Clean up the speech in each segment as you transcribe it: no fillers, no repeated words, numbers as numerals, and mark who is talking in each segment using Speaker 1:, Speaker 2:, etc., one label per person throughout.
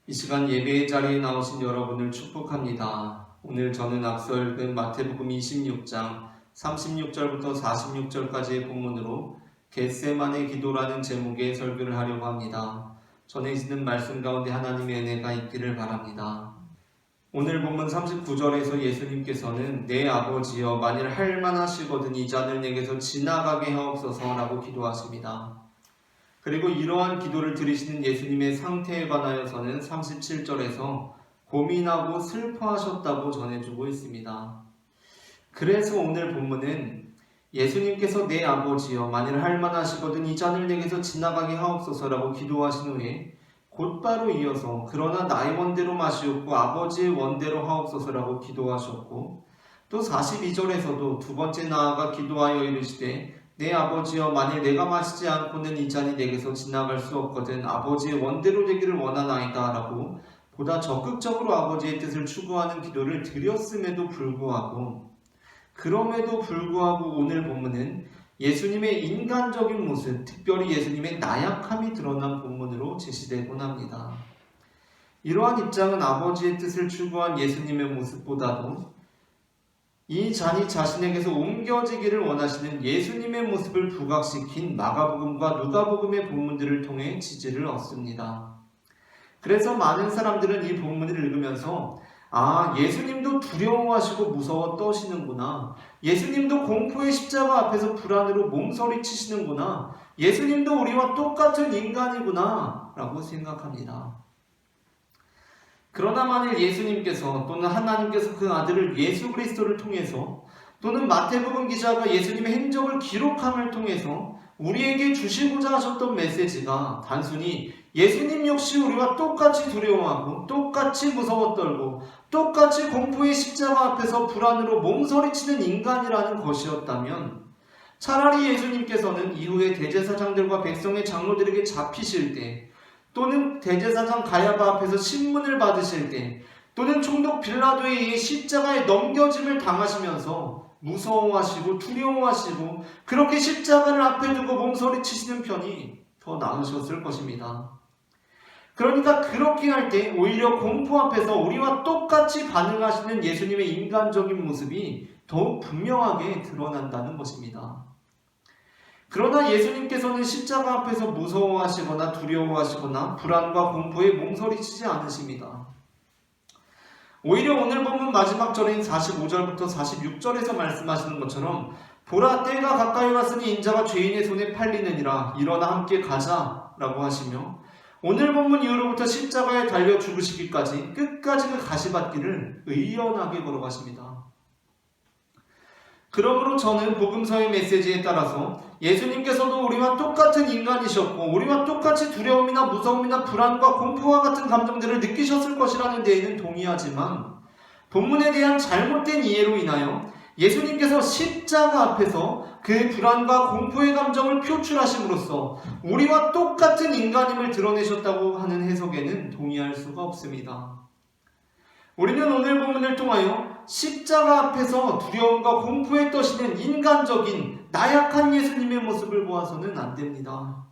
Speaker 1: 이 시간 예배의 자리에 나오신 여러분을 축복합니다. 오늘 저는 앞서 읽은 마태복음 26장 36절부터 46절까지의 본문으로 겟세마네 기도라는 제목의 설교를 하려고 합니다. 전해지는 말씀 가운데 하나님의 은혜가 있기를 바랍니다. 오늘 본문 39절에서 예수님께서는 내 아버지여 만일 할만하시거든 이 잔을 내게서 지나가게 하옵소서 라고 기도하십니다. 그리고 이러한 기도를 들으시는 예수님의 상태에 관하여서는 37절에서 고민하고 슬퍼하셨다고 전해주고 있습니다. 그래서 오늘 본문은 예수님께서 내 아버지여 만일 할만하시거든 이 잔을 내게서 지나가게 하옵소서라고 기도하신 후에 곧바로 이어서 그러나 나의 원대로 마시옵고 아버지의 원대로 하옵소서라고 기도하셨고, 또 42절에서도 두 번째 나아가 기도하여 이르시되 내 아버지여 만일 내가 마시지 않고는 이 잔이 내게서 지나갈 수 없거든 아버지의 원대로 되기를 원하나이다 라고 보다 적극적으로 아버지의 뜻을 추구하는 기도를 드렸음에도 불구하고, 그럼에도 불구하고 오늘 본문은 예수님의 인간적인 모습, 특별히 예수님의 나약함이 드러난 본문으로 제시되곤 합니다. 이러한 입장은 아버지의 뜻을 추구한 예수님의 모습보다도 이 잔이 자신에게서 옮겨지기를 원하시는 예수님의 모습을 부각시킨 마가복음과 누가복음의 본문들을 통해 지지를 얻습니다. 그래서 많은 사람들은 이 본문을 읽으면서 예수님도 두려워하시고 무서워 떠시는구나, 예수님도 공포의 십자가 앞에서 불안으로 몸서리치시는구나, 예수님도 우리와 똑같은 인간이구나 라고 생각합니다. 그러나 만일 예수님께서 또는 하나님께서 그 아들을 예수 그리스도를 통해서, 또는 마태복음 기자가 예수님의 행적을 기록함을 통해서 우리에게 주시고자 하셨던 메시지가 단순히 예수님 역시 우리와 똑같이 두려워하고 똑같이 무서워 떨고 똑같이 공포의 십자가 앞에서 불안으로 몸서리치는 인간이라는 것이었다면, 차라리 예수님께서는 이후에 대제사장들과 백성의 장로들에게 잡히실 때, 또는 대제사장 가야바 앞에서 신문을 받으실 때, 또는 총독 빌라도에 의해 십자가에 넘겨짐을 당하시면서 무서워하시고 두려워하시고 그렇게 십자가를 앞에 두고 몸서리치시는 편이 더 나으셨을 것입니다. 그러니까 그렇게 할 때 오히려 공포 앞에서 우리와 똑같이 반응하시는 예수님의 인간적인 모습이 더욱 분명하게 드러난다는 것입니다. 그러나 예수님께서는 십자가 앞에서 무서워하시거나 두려워하시거나 불안과 공포에 몸서리치지 않으십니다. 오히려 오늘 본문 마지막 절인 45절부터 46절에서 말씀하시는 것처럼 보라 때가 가까이 왔으니 인자가 죄인의 손에 팔리느니라 일어나 함께 가자라고 하시며, 오늘 본문 이후로부터 십자가에 달려 죽으시기까지 끝까지 그 가시밭길을 의연하게 걸어가십니다. 그러므로 저는 복음서의 메시지에 따라서 예수님께서도 우리와 똑같은 인간이셨고 우리와 똑같이 두려움이나 무서움이나 불안과 공포와 같은 감정들을 느끼셨을 것이라는 데에는 동의하지만, 본문에 대한 잘못된 이해로 인하여 예수님께서 십자가 앞에서 그 불안과 공포의 감정을 표출하심으로써 우리와 똑같은 인간임을 드러내셨다고 하는 해석에는 동의할 수가 없습니다. 우리는 오늘 본문을 통하여 십자가 앞에서 두려움과 공포에 떠시는 인간적인 나약한 예수님의 모습을 보아서는 안 됩니다.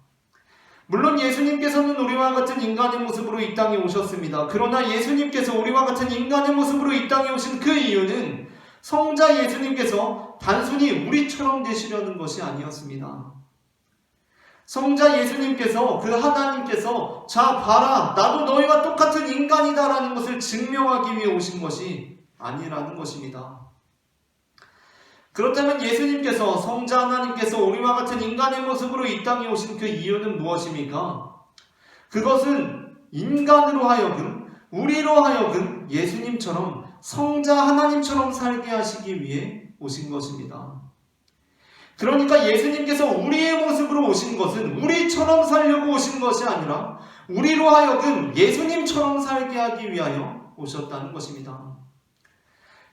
Speaker 1: 물론 예수님께서는 우리와 같은 인간의 모습으로 이 땅에 오셨습니다. 그러나 예수님께서 우리와 같은 인간의 모습으로 이 땅에 오신 그 이유는 성자 예수님께서 단순히 우리처럼 되시려는 것이 아니었습니다. 성자 예수님께서, 그 하나님께서 자 봐라 나도 너희와 똑같은 인간이다 라는 것을 증명하기 위해 오신 것이 아니라는 것입니다. 그렇다면 예수님께서, 성자 하나님께서 우리와 같은 인간의 모습으로 이 땅에 오신 그 이유는 무엇입니까? 그것은 인간으로 하여금, 우리로 하여금 예수님처럼 성자 하나님처럼 살게 하시기 위해 오신 것입니다. 그러니까 예수님께서 우리의 모습으로 오신 것은 우리처럼 살려고 오신 것이 아니라 우리로 하여금 예수님처럼 살게 하기 위하여 오셨다는 것입니다.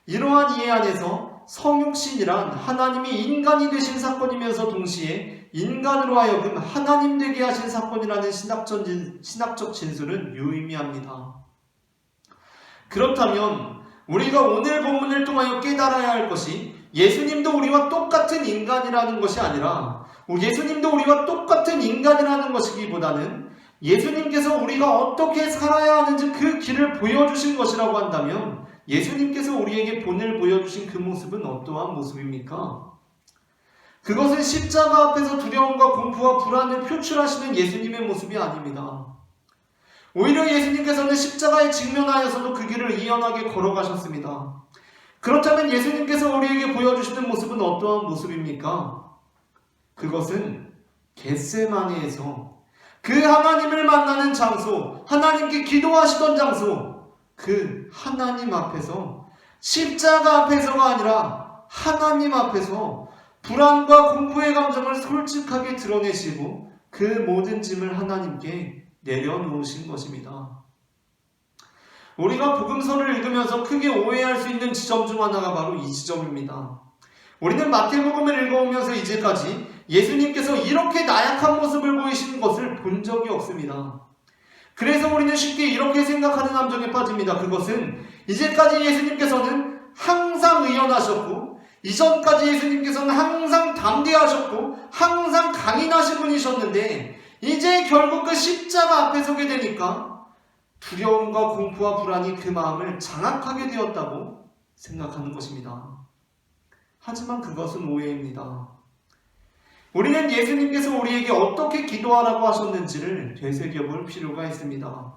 Speaker 1: 이러한 이해 안에서 성육신이란 하나님이 인간이 되신 사건이면서 동시에 인간으로 하여금 하나님 되게 하신 사건이라는 신학적 진술은 유의미합니다. 그렇다면 우리가 오늘 본문을 통하여 깨달아야 할 것이, 예수님도 우리와 똑같은 인간이라는 것이 아니라 예수님도 우리와 똑같은 인간이라는 것이기보다는 예수님께서 우리가 어떻게 살아야 하는지 그 길을 보여주신 것이라고 한다면 예수님께서 우리에게 본을 보여주신 그 모습은 어떠한 모습입니까? 그것은 십자가 앞에서 두려움과 공포와 불안을 표출하시는 예수님의 모습이 아닙니다. 오히려 예수님께서는 십자가에 직면하여서도 그 길을 이연하게 걸어가셨습니다. 그렇다면 예수님께서 우리에게 보여주시는 모습은 어떠한 모습입니까? 그것은 겟세마네에서 그 하나님을 만나는 장소, 하나님께 기도하시던 장소, 그 하나님 앞에서 십자가 앞에서가 아니라 하나님 앞에서 불안과 공포의 감정을 솔직하게 드러내시고 그 모든 짐을 하나님께 내려놓으신 것입니다. 우리가 복음서를 읽으면서 크게 오해할 수 있는 지점 중 하나가 바로 이 지점입니다. 우리는 마태복음을 읽어오면서 이제까지 예수님께서 이렇게 나약한 모습을 보이시는 것을 본 적이 없습니다. 그래서 우리는 쉽게 이렇게 생각하는 함정에 빠집니다. 그것은 이제까지 예수님께서는 항상 의연하셨고 이전까지 예수님께서는 항상 담대하셨고 항상 강인하신 분이셨는데 이제 결국 그 십자가 앞에 서게 되니까 두려움과 공포와 불안이 그 마음을 장악하게 되었다고 생각하는 것입니다. 하지만 그것은 오해입니다. 우리는 예수님께서 우리에게 어떻게 기도하라고 하셨는지를 되새겨볼 필요가 있습니다.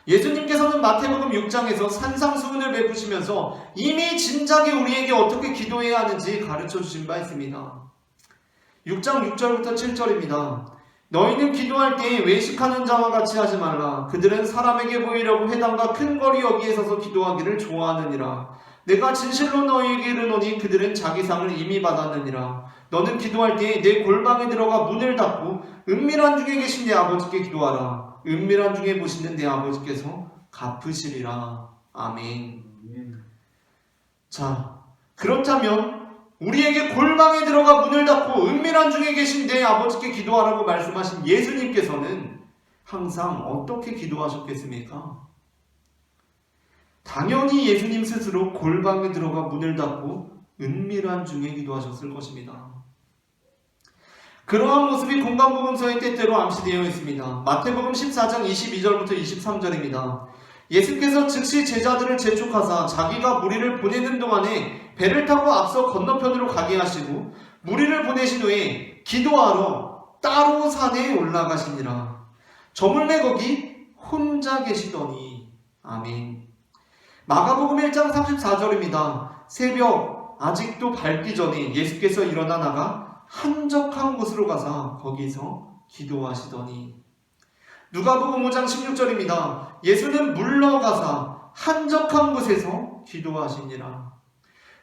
Speaker 1: 예수님께서는 마태복음 6장에서 산상수훈을 베푸시면서 이미 진작에 우리에게 어떻게 기도해야 하는지 가르쳐 주신 바 있습니다. 6장 6절부터 7절입니다. 너희는 기도할 때에 외식하는 자와 같이 하지 말라. 그들은 사람에게 보이려고 회당과 큰 거리 여기에 서서 기도하기를 좋아하느니라. 내가 진실로 너희에게 이르노니 그들은 자기 상을 이미 받았느니라. 너는 기도할 때에 내 골방에 들어가 문을 닫고 은밀한 중에 계신 내 아버지께 기도하라. 은밀한 중에 보시는 내 아버지께서 갚으시리라. 아멘. 자, 그렇다면 우리에게 골방에 들어가 문을 닫고 은밀한 중에 계신 내 아버지께 기도하라고 말씀하신 예수님께서는 항상 어떻게 기도하셨겠습니까? 당연히 예수님 스스로 골방에 들어가 문을 닫고 은밀한 중에 기도하셨을 것입니다. 그러한 모습이 공관복음서에 때때로 암시되어 있습니다. 마태복음 14장 22절부터 23절입니다. 예수께서 즉시 제자들을 재촉하사 자기가 무리를 보내는 동안에 배를 타고 앞서 건너편으로 가게 하시고 무리를 보내신 후에 기도하러 따로 산에 올라가시니라. 저물매 거기 혼자 계시더니. 아멘. 마가복음 1장 34절입니다. 새벽 아직도 밝기 전에 예수께서 일어나 나가 한적한 곳으로 가서 거기서 기도하시더니. 누가복음 5장 16절입니다. 예수는 물러가사 한적한 곳에서 기도하시니라.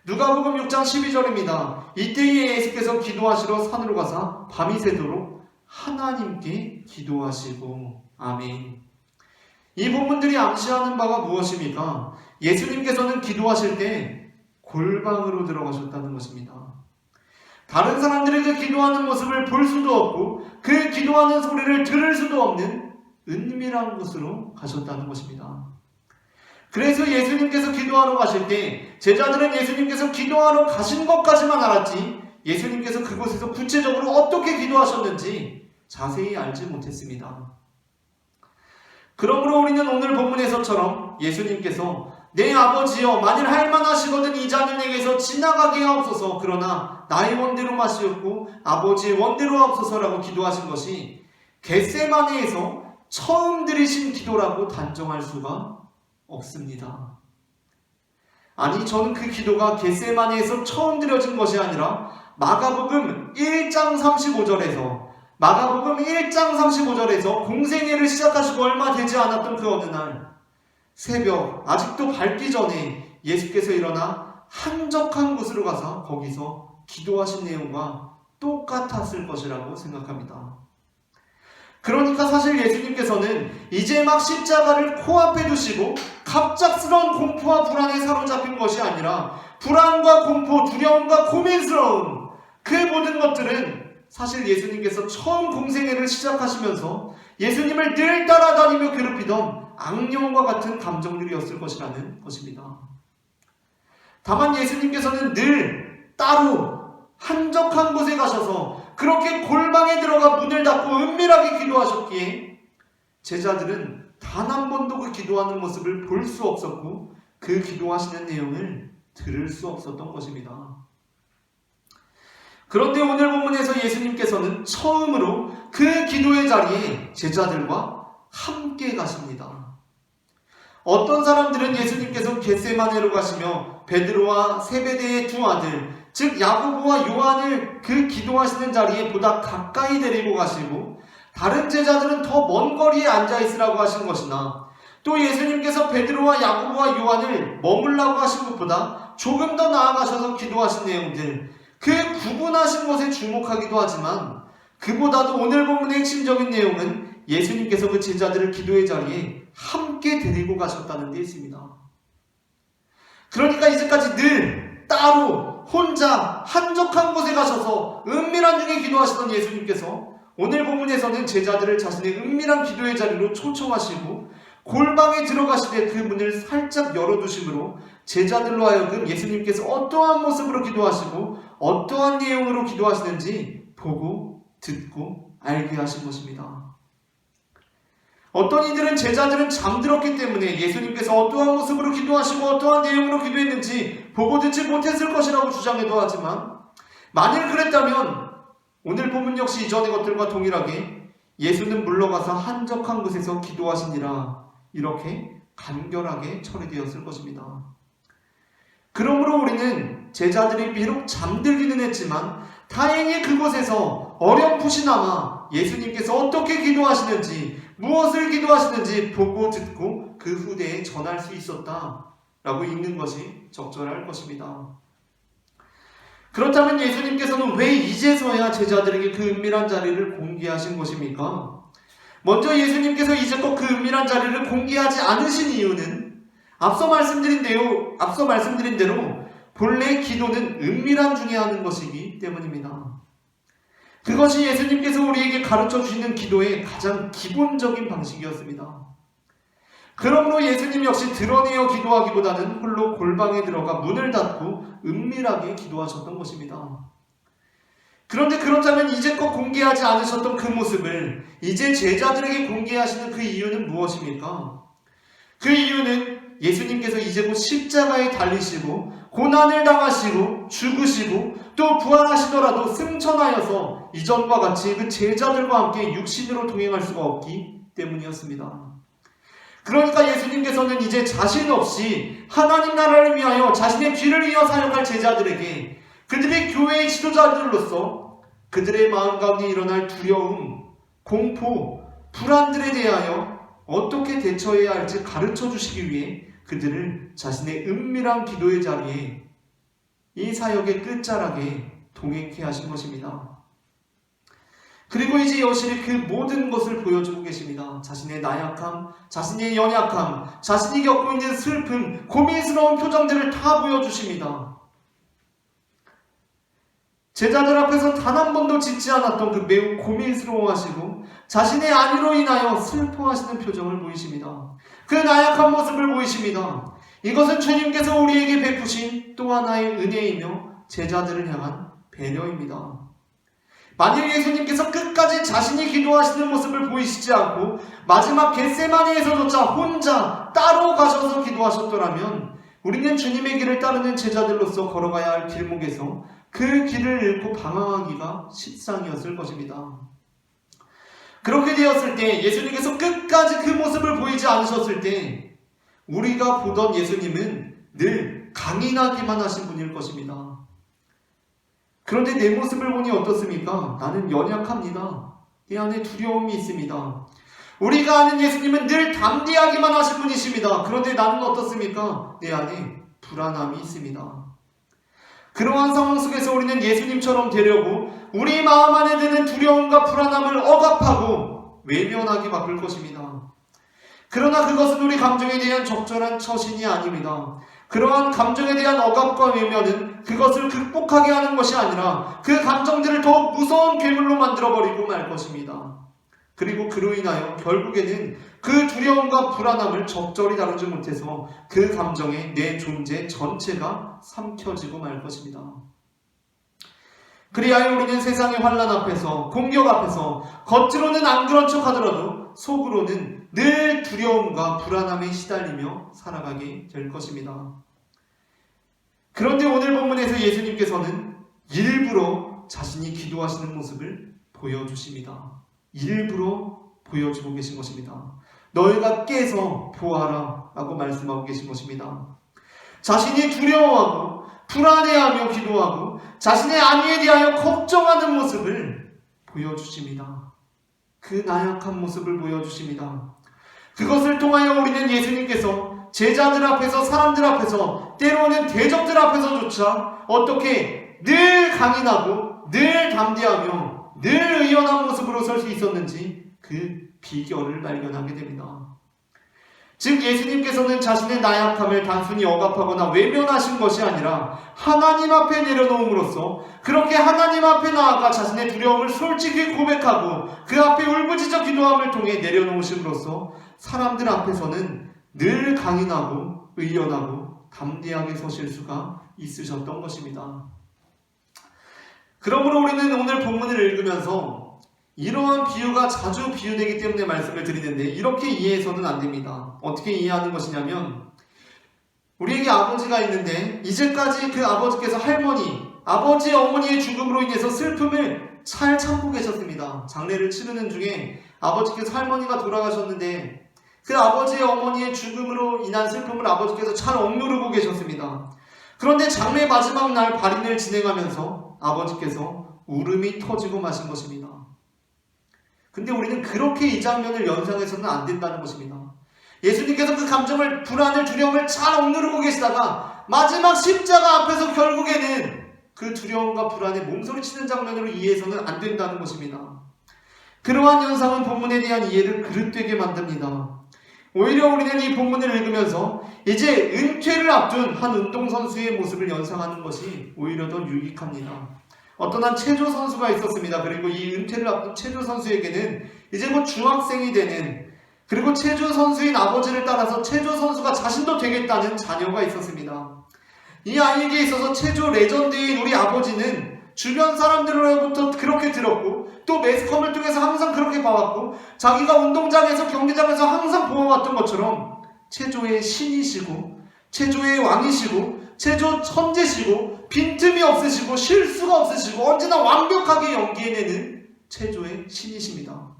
Speaker 1: 누가복음 6장 12절입니다. 이때에 예수께서 기도하시러 산으로 가사 밤이 새도록 하나님께 기도하시고. 아멘. 이 본문들이 암시하는 바가 무엇입니까? 예수님께서는 기도하실 때 골방으로 들어가셨다는 것입니다. 다른 사람들에게 기도하는 모습을 볼 수도 없고 그 기도하는 소리를 들을 수도 없는 은밀한 곳으로 가셨다는 것입니다. 그래서 예수님께서 기도하러 가실 때 제자들은 예수님께서 기도하러 가신 것까지만 알았지 예수님께서 그곳에서 구체적으로 어떻게 기도하셨는지 자세히 알지 못했습니다. 그러므로 우리는 오늘 본문에서처럼 예수님께서 내 아버지여 만일 할만하시거든 이 잔을 내게서 지나가게 하옵소서 그러나 나의 원대로 마시옵고 아버지의 원대로 하옵소서라고 기도하신 것이 겟세마네에서 처음 드리신 기도라고 단정할 수가 없습니다. 아니 저는 그 기도가 겟세마네에서 처음 드려진 것이 아니라 마가복음 1장 35절에서 공생애를 시작하시고 얼마 되지 않았던 그 어느 날 새벽 아직도 밝기 전에 예수께서 일어나 한적한 곳으로 가서 거기서 기도하신 내용과 똑같았을 것이라고 생각합니다. 그러니까 사실 예수님께서는 이제 막 십자가를 코앞에 두시고 갑작스러운 공포와 불안에 사로잡힌 것이 아니라 불안과 공포, 두려움과 고민스러움 그 모든 것들은 사실 예수님께서 처음 공생애를 시작하시면서 예수님을 늘 따라다니며 괴롭히던 악령과 같은 감정들이었을 것이라는 것입니다. 다만 예수님께서는 늘 따로 한적한 곳에 가셔서 그렇게 골방에 들어가 문을 닫고 은밀하게 기도하셨기에 제자들은 단 한 번도 그 기도하는 모습을 볼 수 없었고 그 기도하시는 내용을 들을 수 없었던 것입니다. 그런데 오늘 본문에서 예수님께서는 처음으로 그 기도의 자리에 제자들과 함께 가십니다. 어떤 사람들은 예수님께서 겟세마네로 가시며 베드로와 세베대의 두 아들, 즉 야고보와 요한을 그 기도하시는 자리에 보다 가까이 데리고 가시고 다른 제자들은 더 먼 거리에 앉아 있으라고 하신 것이나 또 예수님께서 베드로와 야고보와 요한을 머물라고 하신 것보다 조금 더 나아가셔서 기도하신 내용들, 그 구분하신 것에 주목하기도 하지만 그보다도 오늘 본문의 핵심적인 내용은 예수님께서 그 제자들을 기도의 자리에 함께 데리고 가셨다는 데 있습니다. 그러니까 이제까지 늘 따로 혼자 한적한 곳에 가셔서 은밀한 중에 기도하시던 예수님께서 오늘 본문에서는 제자들을 자신의 은밀한 기도의 자리로 초청하시고 골방에 들어가시되 그 문을 살짝 열어두심으로 제자들로 하여금 예수님께서 어떠한 모습으로 기도하시고 어떠한 내용으로 기도하시는지 보고 듣고 알게 하신 것입니다. 어떤 이들은 제자들은 잠들었기 때문에 예수님께서 어떠한 모습으로 기도하시고 어떠한 내용으로 기도했는지 보고 듣지 못했을 것이라고 주장해도 하지만 만일 그랬다면 오늘 본문 역시 이전의 것들과 동일하게 예수는 물러가서 한적한 곳에서 기도하시니라 이렇게 간결하게 처리되었을 것입니다. 그러므로 우리는 제자들이 비록 잠들기는 했지만 다행히 그곳에서 어렴풋이나마 예수님께서 어떻게 기도하시는지 무엇을 기도하시는지 보고 듣고 그 후대에 전할 수 있었다라고 읽는 것이 적절할 것입니다. 그렇다면 예수님께서는 왜 이제서야 제자들에게 그 은밀한 자리를 공개하신 것입니까? 먼저 예수님께서 이제껏 그 은밀한 자리를 공개하지 않으신 이유는 앞서 말씀드린 대로 본래 기도는 은밀한 중에 하는 것이기 때문입니다. 그것이 예수님께서 우리에게 가르쳐 주시는 기도의 가장 기본적인 방식이었습니다. 그러므로 예수님 역시 드러내어 기도하기보다는 홀로 골방에 들어가 문을 닫고 은밀하게 기도하셨던 것입니다. 그런데 그렇다면 이제껏 공개하지 않으셨던 그 모습을 이제 제자들에게 공개하시는 그 이유는 무엇입니까? 그 이유는 예수님께서 이제 곧 십자가에 달리시고 고난을 당하시고 죽으시고 또 부활하시더라도 승천하여서 이전과 같이 그 제자들과 함께 육신으로 동행할 수가 없기 때문이었습니다. 그러니까 예수님께서는 이제 자신 없이 하나님 나라를 위하여 자신의 뒤를 이어 사역할 제자들에게 그들의 교회의 지도자들로서 그들의 마음 가운데 일어날 두려움, 공포, 불안들에 대하여 어떻게 대처해야 할지 가르쳐 주시기 위해 그들을 자신의 은밀한 기도의 자리에 이 사역의 끝자락에 동행케 하신 것입니다. 그리고 이제 여실히 그 모든 것을 보여주고 계십니다. 자신의 나약함, 자신의 연약함, 자신이 겪고 있는 슬픔, 고민스러운 표정들을 다 보여주십니다. 제자들 앞에서 단 한 번도 짓지 않았던 그 매우 고민스러워하시고 자신의 안위로 인하여 슬퍼하시는 표정을 보이십니다. 그 나약한 모습을 보이십니다. 이것은 주님께서 우리에게 베푸신 또 하나의 은혜이며 제자들을 향한 배려입니다. 만일 예수님께서 끝까지 자신이 기도하시는 모습을 보이시지 않고 마지막 겟세마네에서조차 혼자 따로 가셔서 기도하셨더라면 우리는 주님의 길을 따르는 제자들로서 걸어가야 할 길목에서 그 길을 잃고 방황하기가 십상이었을 것입니다. 그렇게 되었을 때 예수님께서 끝까지 그 모습을 보이지 않으셨을 때 우리가 보던 예수님은 늘 강인하기만 하신 분일 것입니다. 그런데 내 모습을 보니 어떻습니까? 나는 연약합니다. 내 안에 두려움이 있습니다. 우리가 아는 예수님은 늘 담대하기만 하신 분이십니다. 그런데 나는 어떻습니까? 내 안에 불안함이 있습니다. 그러한 상황 속에서 우리는 예수님처럼 되려고 우리 마음 안에 드는 두려움과 불안함을 억압하고 외면하기 바쁠 것입니다. 그러나 그것은 우리 감정에 대한 적절한 처신이 아닙니다. 그러한 감정에 대한 억압과 외면은 그것을 극복하게 하는 것이 아니라 그 감정들을 더욱 무서운 괴물로 만들어버리고 말 것입니다. 그리고 그로 인하여 결국에는 그 두려움과 불안함을 적절히 다루지 못해서 그 감정에 내 존재 전체가 삼켜지고 말 것입니다. 그리하여 우리는 세상의 환난 앞에서 공격 앞에서 겉으로는 안 그런 척 하더라도 속으로는 늘 두려움과 불안함에 시달리며 살아가게 될 것입니다. 그런데 오늘 본문에서 예수님께서는 일부러 자신이 기도하시는 모습을 보여주십니다. 일부러 보여주고 계신 것입니다. 너희가 깨서 보아라 라고 말씀하고 계신 것입니다. 자신이 두려워하고 불안해하며 기도하고 자신의 안위에 대하여 걱정하는 모습을 보여주십니다. 그 나약한 모습을 보여주십니다. 그것을 통하여 우리는 예수님께서 제자들 앞에서, 사람들 앞에서, 때로는 대적들 앞에서조차 어떻게 늘 강인하고 늘 담대하며 늘 의연한 모습으로 설 수 있었는지 그 비결을 발견하게 됩니다. 즉 예수님께서는 자신의 나약함을 단순히 억압하거나 외면하신 것이 아니라 하나님 앞에 내려놓음으로써, 그렇게 하나님 앞에 나아가 자신의 두려움을 솔직히 고백하고 그 앞에 울부짖어 기도함을 통해 내려놓으심으로써 사람들 앞에서는 늘 강인하고 의연하고 담대하게 서실 수가 있으셨던 것입니다. 그러므로 우리는 오늘 본문을 읽으면서 이러한 비유가 자주 비유되기 때문에 말씀을 드리는데 이렇게 이해해서는 안 됩니다. 어떻게 이해하는 것이냐면, 우리에게 아버지가 있는데 이제까지 그 아버지께서 아버지 어머니의 죽음으로 인해서 슬픔을 잘 참고 계셨습니다. 장례를 치르는 중에 아버지께서 할머니가 돌아가셨는데 그 아버지의 어머니의 죽음으로 인한 슬픔을 아버지께서 잘 억누르고 계셨습니다. 그런데 장례 마지막 날 발인을 진행하면서 아버지께서 울음이 터지고 마신 것입니다. 근데 우리는 그렇게 이 장면을 연상해서는 안 된다는 것입니다. 예수님께서 그 감정을, 불안을, 두려움을 잘 억누르고 계시다가 마지막 십자가 앞에서 결국에는 그 두려움과 불안에 몸소리치는 장면으로 이해해서는 안 된다는 것입니다. 그러한 현상은 본문에 대한 이해를 그릇되게 만듭니다. 오히려 우리는 이 본문을 읽으면서 이제 은퇴를 앞둔 한 운동선수의 모습을 연상하는 것이 오히려 더 유익합니다. 어떤 한 체조 선수가 있었습니다. 그리고 이 은퇴를 앞둔 체조 선수에게는 이제 곧 중학생이 되는, 그리고 체조 선수인 아버지를 따라서 체조 선수가 자신도 되겠다는 자녀가 있었습니다. 이 아이에게 있어서 체조 레전드인 우리 아버지는 주변 사람들로부터 그렇게 들었고 또 매스컴을 통해서 항상 그렇게 봐왔고 자기가 운동장에서, 경기장에서 항상 보아왔던 것처럼 체조의 신이시고 체조의 왕이시고 체조 천재시고 빈틈이 없으시고 실수가 없으시고 언제나 완벽하게 연기해내는 체조의 신이십니다.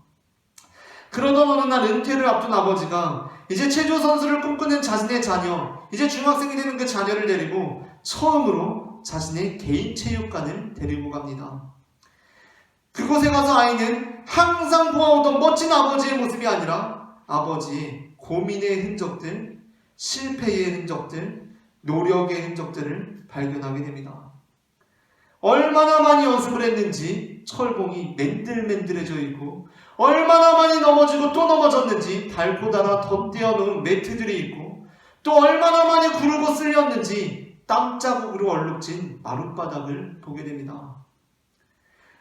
Speaker 1: 그러던 어느 날 은퇴를 앞둔 아버지가 이제 체조 선수를 꿈꾸는 자신의 자녀, 이제 중학생이 되는 그 자녀를 데리고 처음으로 자신의 개인 체육관을 데리고 갑니다. 그곳에 가서 아이는 항상 보아오던 멋진 아버지의 모습이 아니라 아버지의 고민의 흔적들, 실패의 흔적들, 노력의 흔적들을 발견하게 됩니다. 얼마나 많이 연습을 했는지 철봉이 맨들맨들해져 있고, 얼마나 많이 넘어지고 또 넘어졌는지 닳고 닳아 덧대어 놓은 매트들이 있고, 또 얼마나 많이 구르고 쓸렸는지 땀자국으로 얼룩진 마룻바닥을 보게 됩니다.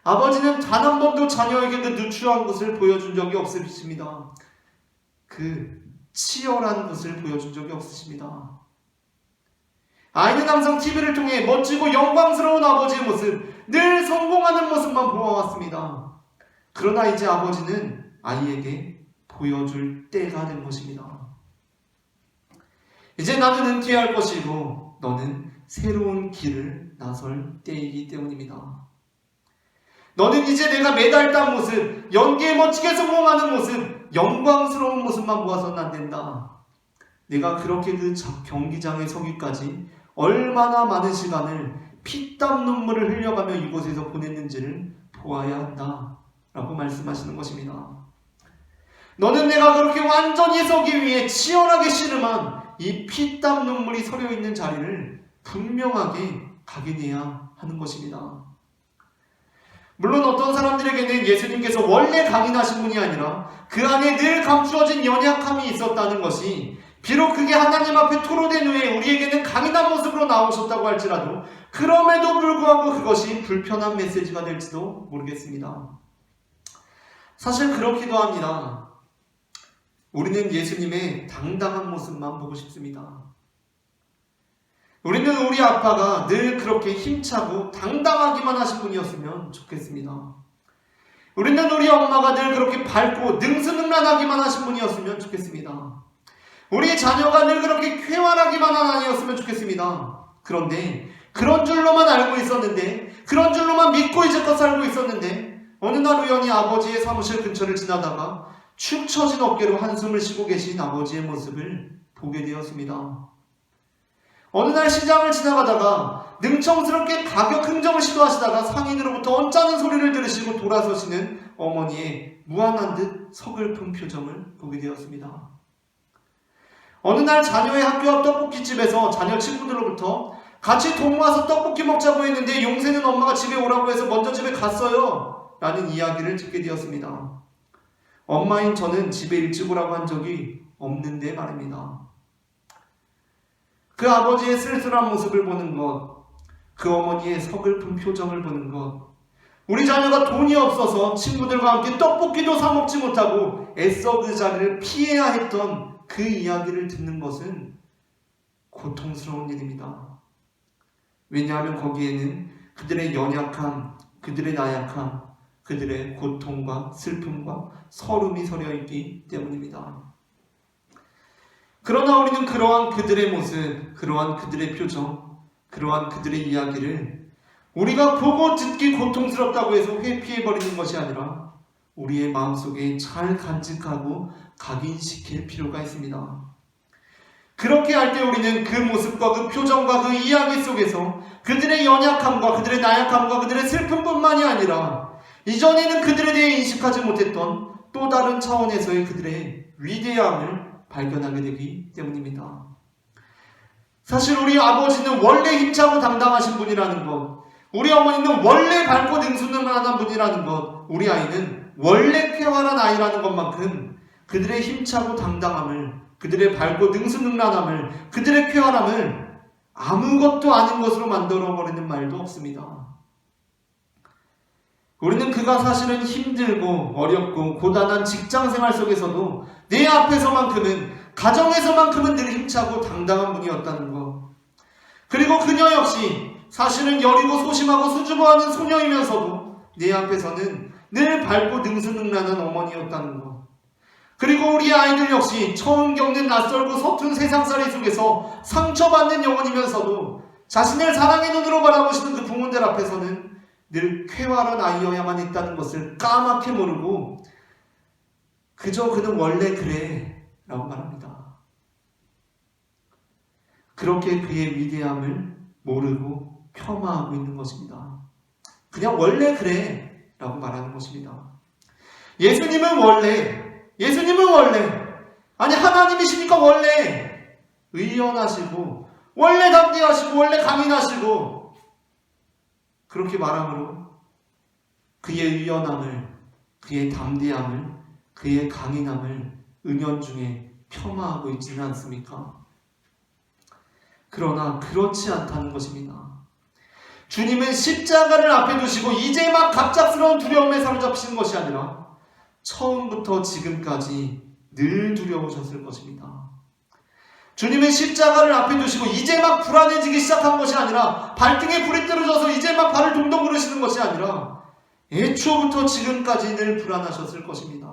Speaker 1: 아버지는 단 한 번도 자녀에게 그 누추한 것을 보여준 적이 없으십니다. 그 치열한 것을 보여준 적이 없으십니다. 아이는 항상 TV를 통해 멋지고 영광스러운 아버지의 모습, 늘 성공하는 모습만 보아왔습니다. 그러나 이제 아버지는 아이에게 보여줄 때가 된 것입니다. 이제 나는 은퇴할 것이고 너는 새로운 길을 나설 때이기 때문입니다. 너는 이제 내가 메달딴 모습, 연기에 멋지게 성공하는 모습, 영광스러운 모습만 보아서는 안 된다. 내가 그렇게 그 경기장에 서기까지 얼마나 많은 시간을 피땀 눈물을 흘려가며 이곳에서 보냈는지를 보아야 한다 라고 말씀하시는 것입니다. 너는 내가 그렇게 완전히 서기 위해 치열하게 씨름한 이 피땀 눈물이 서려 있는 자리를 분명하게 각인해야 하는 것입니다. 물론 어떤 사람들에게는 예수님께서 원래 강인하신 분이 아니라 그 안에 늘 감추어진 연약함이 있었다는 것이, 비록 그게 하나님 앞에 토로된 후에 우리에게는 강인한 모습으로 나오셨다고 할지라도 그럼에도 불구하고 그것이 불편한 메시지가 될지도 모르겠습니다. 사실 그렇기도 합니다. 우리는 예수님의 당당한 모습만 보고 싶습니다. 우리는 우리 아빠가 늘 그렇게 힘차고 당당하기만 하신 분이었으면 좋겠습니다. 우리는 우리 엄마가 늘 그렇게 밝고 능수능란하기만 하신 분이었으면 좋겠습니다. 우리 자녀가 늘 그렇게 쾌활하기만 한 아이였으면 좋겠습니다. 그런데 그런 줄로만 알고 있었는데, 그런 줄로만 믿고 이제껏 살고 있었는데, 어느 날 우연히 아버지의 사무실 근처를 지나다가 축 처진 어깨로 한숨을 쉬고 계신 아버지의 모습을 보게 되었습니다. 어느 날 시장을 지나가다가 능청스럽게 가격 흥정을 시도하시다가 상인으로부터 언짢은 소리를 들으시고 돌아서시는 어머니의 무안한 듯 서글픈 표정을 보게 되었습니다. 어느 날 자녀의 학교 앞 떡볶이집에서 자녀 친구들로부터 같이 돈 모아서 떡볶이 먹자고 했는데 용세는 엄마가 집에 오라고 해서 먼저 집에 갔어요 라는 이야기를 듣게 되었습니다. 엄마인 저는 집에 일찍 오라고 한 적이 없는데 말입니다. 그 아버지의 쓸쓸한 모습을 보는 것, 그 어머니의 서글픈 표정을 보는 것, 우리 자녀가 돈이 없어서 친구들과 함께 떡볶이도 사 먹지 못하고 애써 그 자리를 피해야 했던 그 이야기를 듣는 것은 고통스러운 일입니다. 왜냐하면 거기에는 그들의 연약함, 그들의 나약함, 그들의 고통과 슬픔과 서름이 서려 있기 때문입니다. 그러나 우리는 그러한 그들의 모습, 그러한 그들의 표정, 그러한 그들의 이야기를 우리가 보고 듣기 고통스럽다고 해서 회피해버리는 것이 아니라 우리의 마음속에 잘 간직하고 각인시킬 필요가 있습니다. 그렇게 할 때 우리는 그 모습과 그 표정과 그 이야기 속에서 그들의 연약함과 그들의 나약함과 그들의 슬픔뿐만이 아니라 이전에는 그들에 대해 인식하지 못했던 또 다른 차원에서의 그들의 위대함을 발견하게 되기 때문입니다. 사실 우리 아버지는 원래 힘차고 당당하신 분이라는 것, 우리 어머니는 원래 밝고 능수능란한 분이라는 것, 우리 아이는 원래 쾌활한 아이라는 것만큼 그들의 힘차고 당당함을, 그들의 밝고 능수능란함을, 그들의 쾌활함을 아무것도 아닌 것으로 만들어버리는 말도 없습니다. 우리는 그가 사실은 힘들고 어렵고 고단한 직장생활 속에서도 내 앞에서만큼은, 가정에서만큼은 늘 힘차고 당당한 분이었다는 것, 그리고 그녀 역시 사실은 여리고 소심하고 수줍어하는 소녀이면서도 내 앞에서는 늘 밝고 능수능란한 어머니였다는 것, 그리고 우리 아이들 역시 처음 겪는 낯설고 서툰 세상살이 속에서 상처받는 영혼이면서도 자신을 사랑의 눈으로 바라보시는 그 부모들 앞에서는 늘 쾌활한 아이여야만 했다는 것을 까맣게 모르고 그저 그는 원래 그래 라고 말합니다. 그렇게 그의 위대함을 모르고 폄하하고 있는 것입니다. 그냥 원래 그래 라고 말하는 것입니다. 예수님은 원래, 아니 하나님이시니까 원래 의연하시고 원래 담대하시고 원래 강인하시고, 그렇게 말함으로 그의 의연함을, 그의 담대함을, 그의 강인함을 은연중에 폄하하고 있지는 않습니까? 그러나 그렇지 않다는 것입니다. 주님은 십자가를 앞에 두시고 이제 막 갑작스러운 두려움에 사로잡히신 것이 아니라 처음부터 지금까지 늘 두려우셨을 것입니다. 주님은 십자가를 앞에 두시고 이제 막 불안해지기 시작한 것이 아니라, 발등에 불이 떨어져서 이제 막 발을 동동 구르시는 것이 아니라 애초부터 지금까지 늘 불안하셨을 것입니다.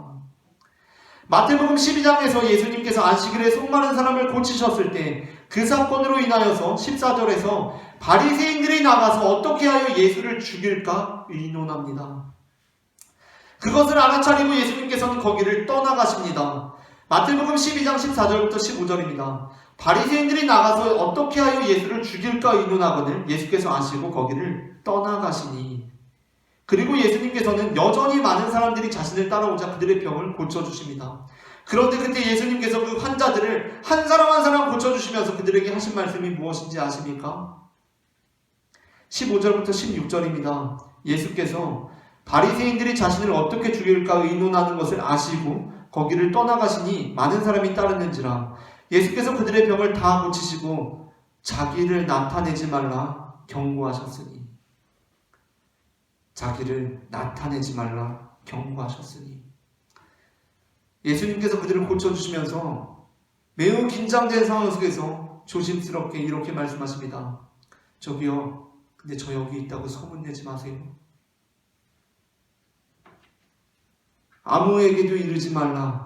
Speaker 1: 마태복음 12장에서 예수님께서 안식일에 속마른 사람을 고치셨을 때 그 사건으로 인하여서 14절에서 바리새인들이 나가서 어떻게 하여 예수를 죽일까 의논합니다. 그것을 알아차리고 예수님께서는 거기를 떠나가십니다. 마태복음 12장 14절부터 15절입니다. 바리새인들이 나가서 어떻게 하여 예수를 죽일까 의논하거늘 예수께서 아시고 거기를 떠나가시니, 그리고 예수님께서는 여전히 많은 사람들이 자신을 따라오자 그들의 병을 고쳐주십니다. 그런데 그때 예수님께서 그 환자들을 한 사람 한 사람 고쳐주시면서 그들에게 하신 말씀이 무엇인지 아십니까? 15절부터 16절입니다. 예수께서 바리새인들이 자신을 어떻게 죽일까 의논하는 것을 아시고 거기를 떠나가시니 많은 사람이 따르는지라. 예수께서 그들의 병을 다 고치시고 자기를 나타내지 말라 경고하셨으니, 자기를 나타내지 말라 경고하셨으니, 예수님께서 그들을 고쳐주시면서 매우 긴장된 상황 속에서 조심스럽게 이렇게 말씀하십니다. 저기요, 근데 저 여기 있다고 소문내지 마세요. 아무에게도 이르지 말라.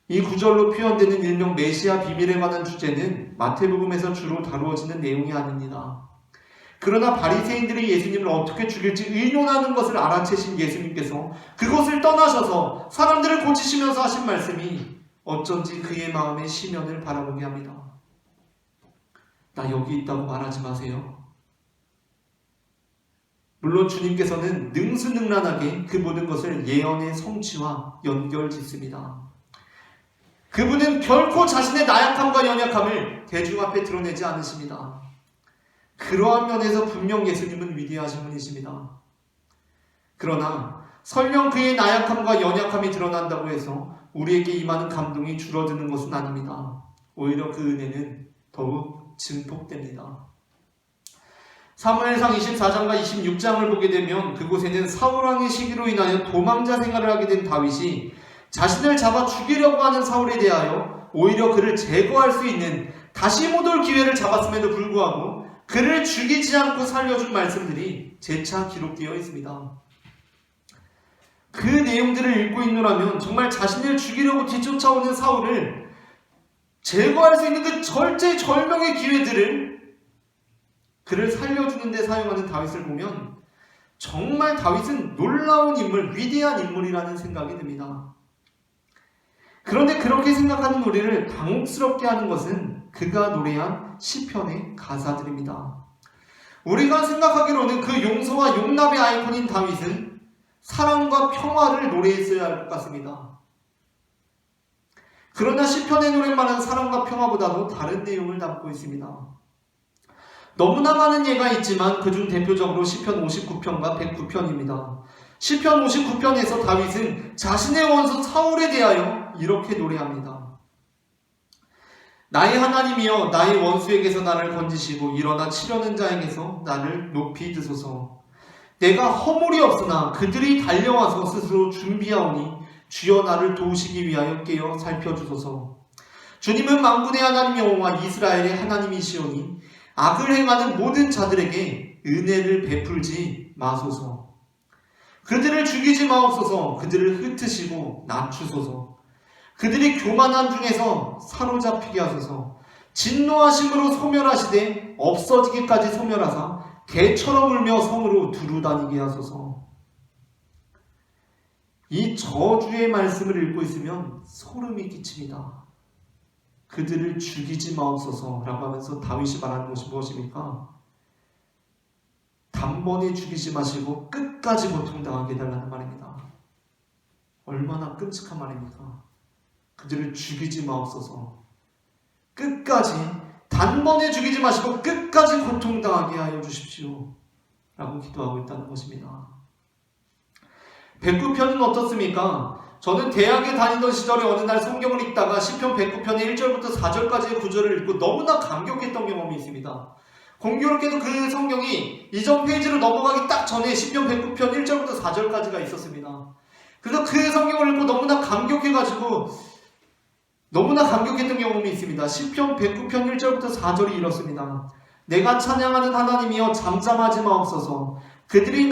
Speaker 1: 이 구절로 표현되는 일명 메시아 비밀에 관한 주제는 마태복음에서 주로 다루어지는 내용이 아닙니다. 그러나 바리새인들이 예수님을 어떻게 죽일지 의논하는 것을 알아채신 예수님께서 그곳을 떠나셔서 사람들을 고치시면서 하신 말씀이 어쩐지 그의 마음의 시면을 바라보게 합니다. 나 여기 있다고 말하지 마세요. 물론 주님께서는 능수능란하게 그 모든 것을 예언의 성취와 연결짓습니다. 그분은 결코 자신의 나약함과 연약함을 대중 앞에 드러내지 않으십니다. 그러한 면에서 분명 예수님은 위대하신 분이십니다. 그러나 설령 그의 나약함과 연약함이 드러난다고 해서 우리에게 임하는 감동이 줄어드는 것은 아닙니다. 오히려 그 은혜는 더욱 증폭됩니다. 사무엘상 24장과 26장을 보게 되면 그곳에는 사울왕의 시기로 인하여 도망자 생활을 하게 된 다윗이 자신을 잡아 죽이려고 하는 사울에 대하여 오히려 그를 제거할 수 있는 다시 못 올 기회를 잡았음에도 불구하고 그를 죽이지 않고 살려준 말씀들이 재차 기록되어 있습니다. 그 내용들을 읽고 있노라면 정말 자신을 죽이려고 뒤쫓아오는 사울을 제거할 수 있는 그 절체절명의 기회들을 그를 살려주는 데 사용하는 다윗을 보면 정말 다윗은 놀라운 인물, 위대한 인물이라는 생각이 듭니다. 그런데 그렇게 생각하는 우리를 당혹스럽게 하는 것은 그가 노래한 시편의 가사들입니다. 우리가 생각하기로는 그 용서와 용납의 아이콘인 다윗은 사랑과 평화를 노래했어야 할 것 같습니다. 그러나 시편의 노랫말은 사랑과 평화보다도 다른 내용을 담고 있습니다. 너무나 많은 예가 있지만 그중 대표적으로 시편 59편과 109편입니다. 시편 59편에서 다윗은 자신의 원수 사울에 대하여 이렇게 노래합니다. 나의 하나님이여 나의 원수에게서 나를 건지시고 일어나 치려는 자에게서 나를 높이 드소서. 내가 허물이 없으나 그들이 달려와서 스스로 준비하오니 주여 나를 도우시기 위하여 깨어 살펴주소서. 주님은 만군의 하나님 여호와 이스라엘의 하나님이시오니 악을 행하는 모든 자들에게 은혜를 베풀지 마소서. 그들을 죽이지 마옵소서. 그들을 흩으시고 낮추소서. 그들이 교만한 중에서 사로잡히게 하소서. 진노하심으로 소멸하시되 없어지기까지 소멸하사 개처럼 울며 성으로 두루다니게 하소서. 이 저주의 말씀을 읽고 있으면 소름이 끼칩니다. 그들을 죽이지 마옵소서 라고 하면서 다윗이 말하는 것이 무엇입니까? 단번에 죽이지 마시고 끝까지 고통당하게 해달라는 말입니다. 얼마나 끔찍한 말입니까? 그들을 죽이지 마옵소서. 끝까지 단번에 죽이지 마시고 끝까지 고통당하게 하여 주십시오 라고 기도하고 있다는 것입니다. 109편은 어떻습니까? 저는 대학에 다니던 시절에 어느 날 성경을 읽다가 시편 109편의 1절부터 4절까지의 구절을 읽고 너무나 감격했던 경험이 있습니다. 공교롭게도 그 성경이 이전 페이지로 넘어가기 딱 전에 시편 109편 1절부터 4절까지가 있었습니다. 그래서 그 성경을 읽고 너무나 감격했던 경험이 있습니다. 시편 109편 1절부터 4절이 이렇습니다. 내가 찬양하는 하나님이여 잠잠하지 마옵소서. 그들이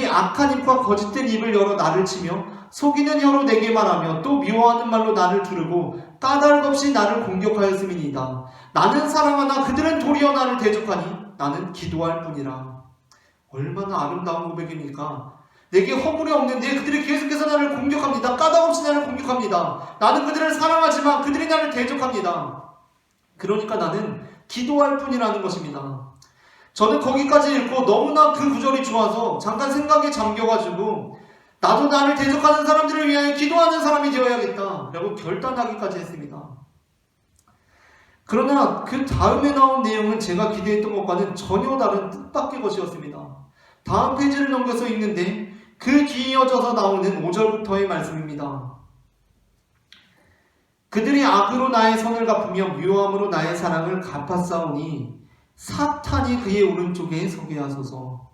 Speaker 1: 악한 입과 거짓된 입을 열어 나를 치며 속이는 혀로 내게 말하며 또 미워하는 말로 나를 두르고 까닭 없이 나를 공격하였음이니이다. 나는 사랑하나 그들은 도리어 나를 대적하니 나는 기도할 뿐이라. 얼마나 아름다운 고백입니까? 내게 허물이 없는데 그들이 계속해서 나를 공격합니다. 까닭 없이 나를 공격합니다. 나는 그들을 사랑하지만 그들이 나를 대적합니다. 그러니까 나는 기도할 뿐이라는 것입니다. 저는 거기까지 읽고 너무나 그 구절이 좋아서 잠깐 생각에 잠겨가지고 나도 나를 대적하는 사람들을 위하여 기도하는 사람이 되어야겠다 라고 결단하기까지 했습니다. 그러나 그 다음에 나온 내용은 제가 기대했던 것과는 전혀 다른 뜻밖의 것이었습니다. 다음 페이지를 넘겨서 읽는데 그 뒤이어져서 나오는 5절부터의 말씀입니다. 그들이 악으로 나의 선을 갚으며 묘함으로 나의 사랑을 갚았사오니 사탄이 그의 오른쪽에 서게 하소서.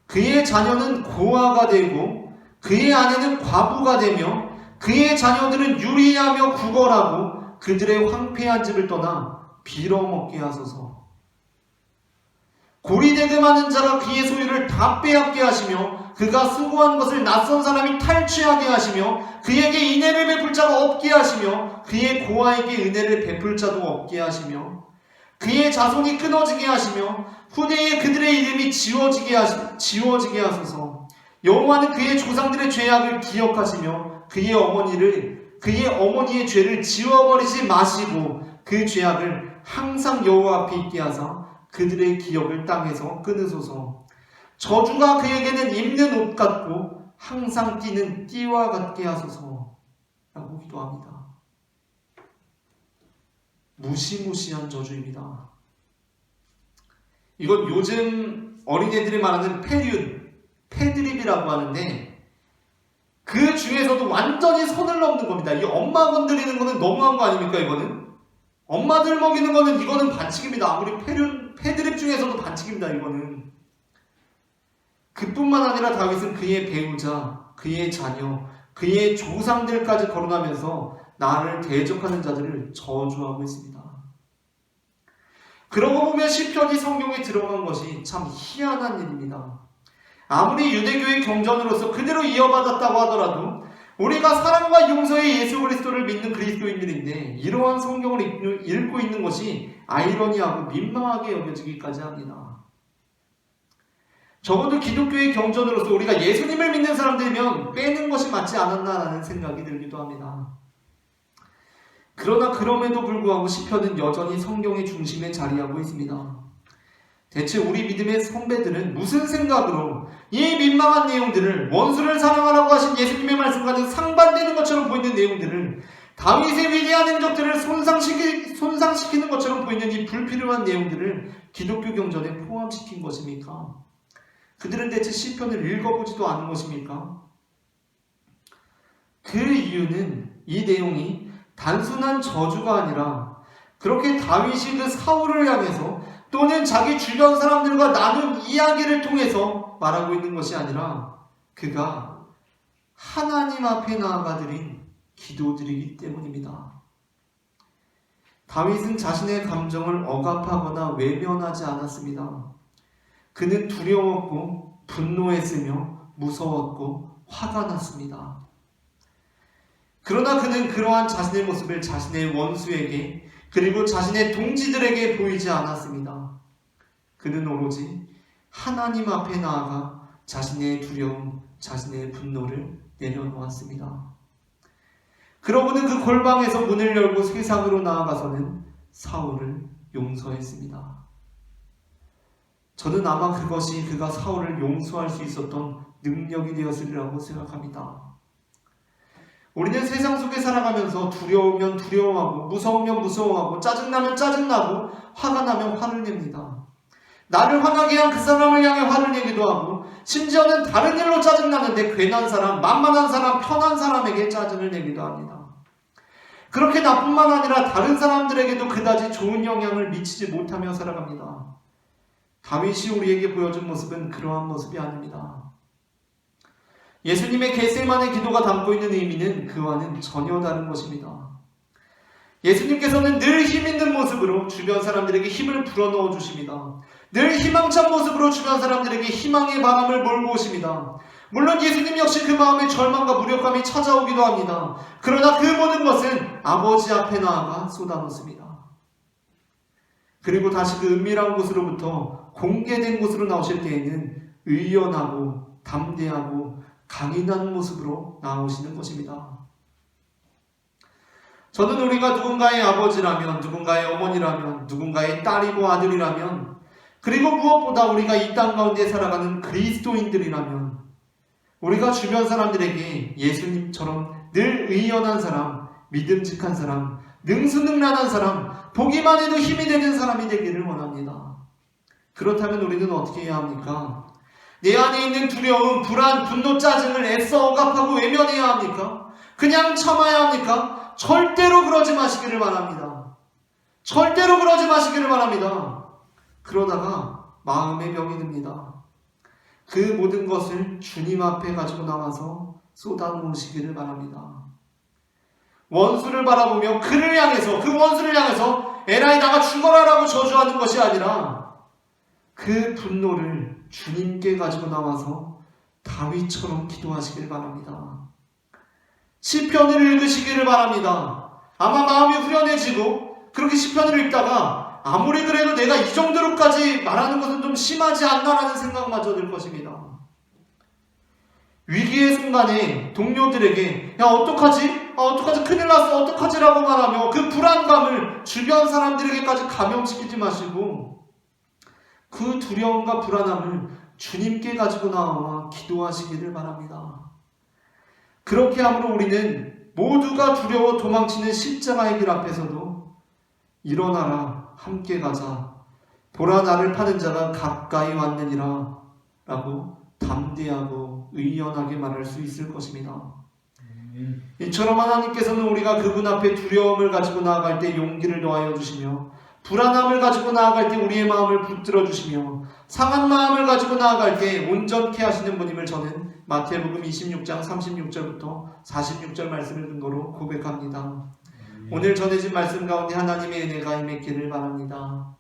Speaker 1: 그의 자녀는 고아가 되고 그의 아내는 과부가 되며 그의 자녀들은 유리하며 구걸하고 그들의 황폐한 집을 떠나 빌어먹게 하소서. 고리대금하는 자가 그의 소유를 다 빼앗게 하시며 그가 수고한 것을 낯선 사람이 탈취하게 하시며 그에게 인애를 베풀 자가 없게 하시며 그의 고아에게 은혜를 베풀 자도 없게 하시며 그의 자손이 끊어지게 하시며 후대에 그들의 이름이 지워지게 하소서. 여호와는 그의 조상들의 죄악을 기억하시며 그의 어머니의 죄를 지워버리지 마시고 그 죄악을 항상 여호와 앞에 있게 하사 그들의 기억을 땅에서 끊으소서. 저주가 그에게는 입는 옷 같고 항상 뛰는 띠와 같게 하소서 라고 기도합니다. 무시무시한 저주입니다. 이건 요즘 어린애들이 말하는 패드립이라고 하는데 그 중에서도 완전히 선을 넘는 겁니다. 이 엄마 건드리는 거는 너무한 거 아닙니까? 이거는 엄마들 먹이는 거는 이거는 반칙입니다. 아무리 패드립 중에서도 반칙입니다. 이거는. 그뿐만 아니라 다윗은 그의 배우자, 그의 자녀, 그의 조상들까지 거론하면서 나를 대적하는 자들을 저주하고 있습니다. 그러고 보면 시편이 성경에 들어간 것이 참 희한한 일입니다. 아무리 유대교의 경전으로서 그대로 이어받았다고 하더라도 우리가 사랑과 용서의 예수 그리스도를 믿는 그리스도인들인데 이러한 성경을 읽고 있는 것이 아이러니하고 민망하게 여겨지기까지 합니다. 적어도 기독교의 경전으로서 우리가 예수님을 믿는 사람들이면 빼는 것이 맞지 않았나라는 생각이 들기도 합니다. 그러나 그럼에도 불구하고 시편은 여전히 성경의 중심에 자리하고 있습니다. 대체 우리 믿음의 선배들은 무슨 생각으로 이 민망한 내용들을 원수를 사랑하라고 하신 예수님의 말씀과는 상반되는 것처럼 보이는 내용들을 다윗의 위대한 행적들을 손상시키는 것처럼 보이는 이 불필요한 내용들을 기독교 경전에 포함시킨 것입니까? 그들은 대체 시편을 읽어보지도 않은 것입니까? 그 이유는 이 내용이 단순한 저주가 아니라 그렇게 다윗이 그 사울을 향해서 또는 자기 주변 사람들과 나눈 이야기를 통해서 말하고 있는 것이 아니라 그가 하나님 앞에 나아가 드린 기도드리기 때문입니다. 다윗은 자신의 감정을 억압하거나 외면하지 않았습니다. 그는 두려웠고 분노했으며 무서웠고 화가 났습니다. 그러나 그는 그러한 자신의 모습을 자신의 원수에게 그리고 자신의 동지들에게 보이지 않았습니다. 그는 오로지 하나님 앞에 나아가 자신의 두려움, 자신의 분노를 내려놓았습니다. 그러고는 그 골방에서 문을 열고 세상으로 나아가서는 사울을 용서했습니다. 저는 아마 그것이 그가 사울을 용서할 수 있었던 능력이 되었으리라고 생각합니다. 우리는 세상 속에 살아가면서 두려우면 두려워하고 무서우면 무서워하고 짜증나면 짜증나고 화가 나면 화를 냅니다. 나를 화나게 한 그 사람을 향해 화를 내기도 하고 심지어는 다른 일로 짜증나는데 괜한 사람, 만만한 사람, 편한 사람에게 짜증을 내기도 합니다. 그렇게 나뿐만 아니라 다른 사람들에게도 그다지 좋은 영향을 미치지 못하며 살아갑니다. 다윗이 우리에게 보여준 모습은 그러한 모습이 아닙니다. 예수님의 겟세마네 기도가 담고 있는 의미는 그와는 전혀 다른 것입니다. 예수님께서는 늘 힘있는 모습으로 주변 사람들에게 힘을 불어넣어 주십니다. 늘 희망찬 모습으로 주변 사람들에게 희망의 바람을 몰고 오십니다. 물론 예수님 역시 그 마음에 절망과 무력감이 찾아오기도 합니다. 그러나 그 모든 것은 아버지 앞에 나아가 쏟아놓습니다. 그리고 다시 그 은밀한 곳으로부터 공개된 곳으로 나오실 때에는 의연하고 담대하고 강인한 모습으로 나오시는 것입니다. 저는 우리가 누군가의 아버지라면, 누군가의 어머니라면, 누군가의 딸이고 아들이라면, 그리고 무엇보다 우리가 이 땅 가운데 살아가는 그리스도인들이라면 우리가 주변 사람들에게 예수님처럼 늘 의연한 사람, 믿음직한 사람, 능수능란한 사람, 보기만 해도 힘이 되는 사람이 되기를 원합니다. 그렇다면 우리는 어떻게 해야 합니까? 내 안에 있는 두려움, 불안, 분노, 짜증을 애써 억압하고 외면해야 합니까? 그냥 참아야 합니까? 절대로 그러지 마시기를 바랍니다. 절대로 그러지 마시기를 바랍니다. 그러다가 마음의 병이 듭니다. 그 모든 것을 주님 앞에 가지고 나와서 쏟아놓으시기를 바랍니다. 원수를 바라보며 그 원수를 향해서 에라이 나가 죽어라 라고 저주하는 것이 아니라 그 분노를 주님께 가지고 나와서 다윗처럼 기도하시길 바랍니다. 시편을 읽으시기를 바랍니다. 아마 마음이 후련해지고 그렇게 시편을 읽다가 아무리 그래도 내가 이 정도로까지 말하는 것은 좀 심하지 않나라는 생각마저 들 것입니다. 위기의 순간에 동료들에게 야 어떡하지? 어떡하지? 큰일 났어. 어떡하지라고 말하며 그 불안감을 주변 사람들에게까지 감염시키지 마시고 그 두려움과 불안함을 주님께 가지고 나와 기도하시기를 바랍니다. 그렇게 함으로 우리는 모두가 두려워 도망치는 십자가의 길 앞에서도 일어나라 함께 가자 보라 나를 파는 자가 가까이 왔느니라 라고 담대하고 의연하게 말할 수 있을 것입니다. 이처럼 하나님께서는 우리가 그분 앞에 두려움을 가지고 나아갈 때 용기를 더하여 주시며 불안함을 가지고 나아갈 때 우리의 마음을 붙들어 주시며 상한 마음을 가지고 나아갈 때 온전케 하시는 분임을 저는 마태복음 26장 36절부터 46절 말씀을 근거로 고백합니다. 오늘 전해진 말씀 가운데 하나님의 은혜가 임했기를 바랍니다.